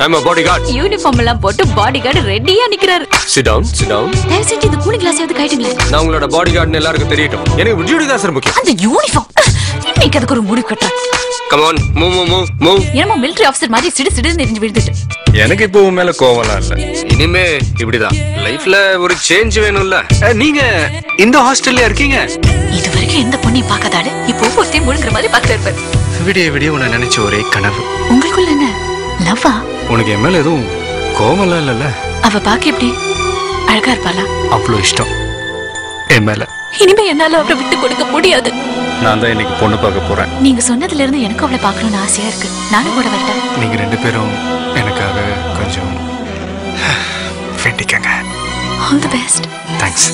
I'm a bodyguard. Uniform எல்லாம் போட்டு bodyguard ரெடியா நிக்கிறாரு. Sit down, sit down. தயவு செஞ்சு இந்த கூலிங் கிளாஸ் ஏதாவது கைட்டுங்களே. நான் உங்களோட பாடிகார்ட்னு எல்லாருக்கும் தெரியட்டும். எனக்கு விஜுடி தான் சார் முக்கியம். அந்த யூனிஃபார்ம் இன்னைக்கு அதுக்கு ஒரு முடிவு கட்டற. Come on, move. என்னமோ மிலிட்டரி ஆபீசர் மாதிரி சிடு நெறிஞ்சு விழுந்துட்டு. எனக்கு இப்போ உன் மேல கோவம்லாம் இல்ல. இனிமே இப்படிதான். லைஃப்ல ஒரு சேஞ்ச் வேணும்ல. நீங்க இந்த ஹாஸ்டல்ல இருக்கீங்க? இதுவரைக்கும் எந்த பொண்ணையும் பார்க்காதாடு இப்போ ஒருத்தே முழுங்குற மாதிரி பார்த்துட்டு இருப்பாரு. விடிய உன்னை நினைச்ச ஒரே கனவு. உங்களுக்குள்ள என்ன லவ்வா? உனக்கு என் மேல எதுவும் கோவம்லாம் இல்லல்ல? அவ பாக்க எப்படி அழகா இருப்பாளா? அவ்வளோ இஷ்டம் என் மேல. இனிமே என்னால அவரை விட்டு கொடுக்க முடியாது. நான் தான் இன்னைக்கு பொண்ணு பார்க்க போறேன். நீங்க சொன்னதுல இருந்து எனக்கு அவளை பார்க்கணும்னு ஆசையா இருக்கு. நானும் கூட வரட்டேன். நீங்க ரெண்டு பேரும் எனக்காக கொஞ்சம் வேண்டிக்கங்க. All the best. தேங்க்ஸ்.